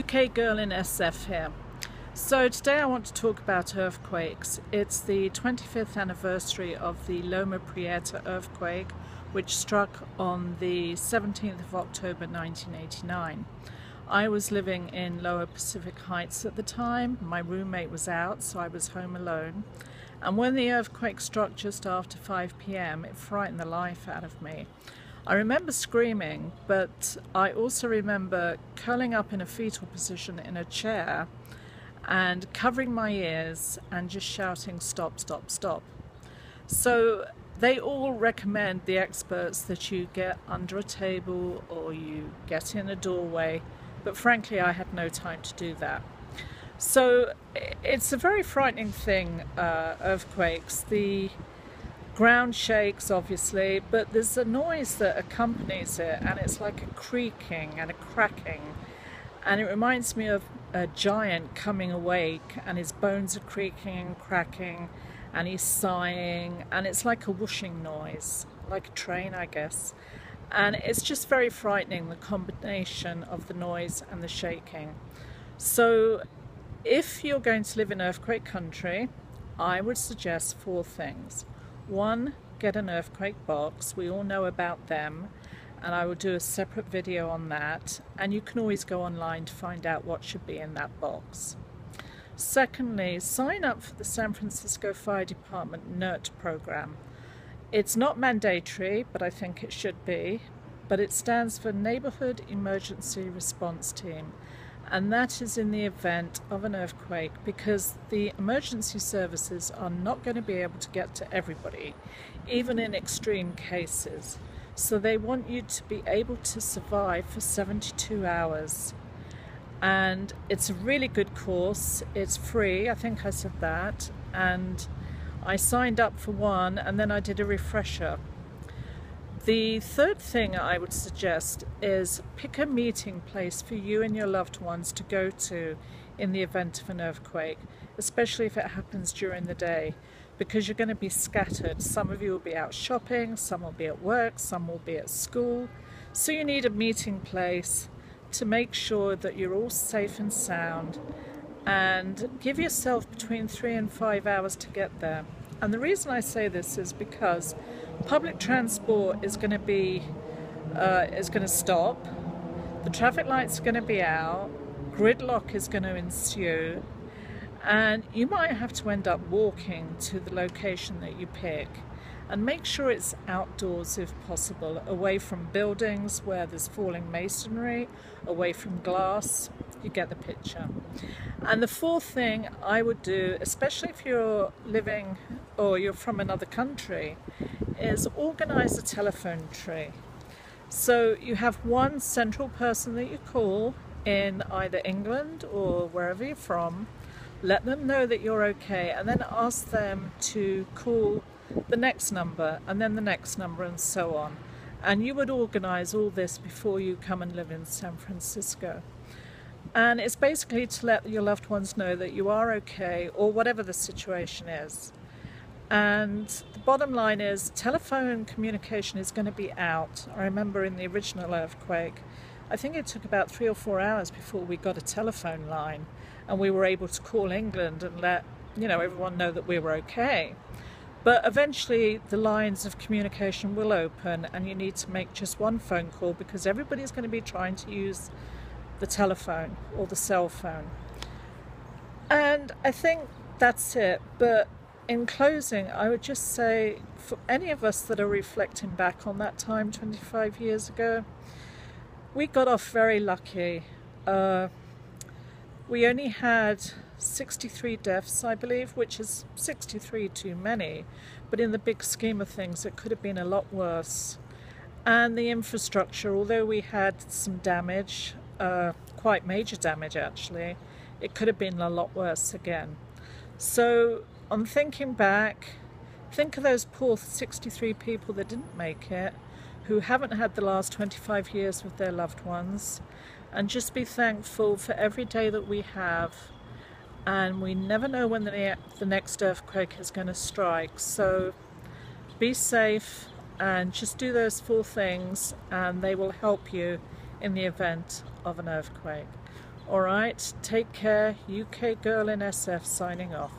ukgirlinsf here. So today I want to talk about earthquakes. It's the 25th anniversary of the Loma Prieta earthquake, which struck on the 17th of October 1989. I was living in Lower Pacific Heights at the time. My roommate was out, so I was home alone. And when the earthquake struck just after 5 p.m, it frightened the life out of me. I remember screaming, but I also remember curling up in a fetal position in a chair and covering my ears and just shouting, "Stop, stop, stop." So they all recommend, the experts, that you get under a table or you get in a doorway, but frankly I had no time to do that. So it's a very frightening thing, earthquakes. The ground shakes obviously, but there's a noise that accompanies it, and it's like a creaking and a cracking, and it reminds me of a giant coming awake, and his bones are creaking and cracking, and he's sighing, and it's like a whooshing noise, like a train, I guess. And it's just very frightening, the combination of the noise and the shaking. So if you're going to live in earthquake country, I would suggest 4 things. 1, get an earthquake box. We all know about them, and I will do a separate video on that, and you can always go online to find out what should be in that box. Secondly, sign up for the San Francisco Fire Department NERT program. It's not mandatory, but I think it should be, but it stands for Neighborhood Emergency Response Team, and that is in the event of an earthquake, because the emergency services are not going to be able to get to everybody, even in extreme cases. So they want you to be able to survive for 72 hours. And it's a really good course. It's free, I think I said that, and I signed up for one and then I did a refresher. The third thing I would suggest is pick a meeting place for you and your loved ones to go to in the event of an earthquake, especially if it happens during the day, because you're going to be scattered. Some of you will be out shopping, some will be at work, some will be at school. So you need a meeting place to make sure that you're all safe and sound, and give yourself between 3 and 5 hours to get there. And the reason I say this is because public transport is going to stop, the traffic lights are going to be out, gridlock is going to ensue, and you might have to end up walking to the location that you pick. And make sure it's outdoors if possible, away from buildings where there's falling masonry, away from glass. You get the picture. And the fourth thing I would do, especially if you're living or you're from another country, is organize a telephone tree. So you have one central person that you call in either England or wherever you're from, let them know that you're okay, and then ask them to call the next number and then the next number and so on. And you would organize all this before you come and live in San Francisco. And it's basically to let your loved ones know that you are okay, or whatever the situation is. And the bottom line is, telephone communication is going to be out. I remember in the original earthquake, I think it took about 3 or 4 hours before we got a telephone line, and we were able to call England and let everyone know that we were okay. But eventually the lines of communication will open, and you need to make just one phone call, because everybody's going to be trying to use the telephone or the cell phone. And I think that's it. But in closing, I would just say, for any of us that are reflecting back on that time 25 years ago, we got off very lucky. We only had 63 deaths, I believe, which is 63 too many, but in the big scheme of things it could have been a lot worse. And the infrastructure, although we had some damage, quite major damage actually, it could have been a lot worse again. So on thinking back, think of those poor 63 people that didn't make it, who haven't had the last 25 years with their loved ones, and just be thankful for every day that we have. And we never know when the next earthquake is going to strike. So be safe and just do those 4 things, and they will help you in the event of an earthquake. Alright, take care. UK Girl in SF signing off.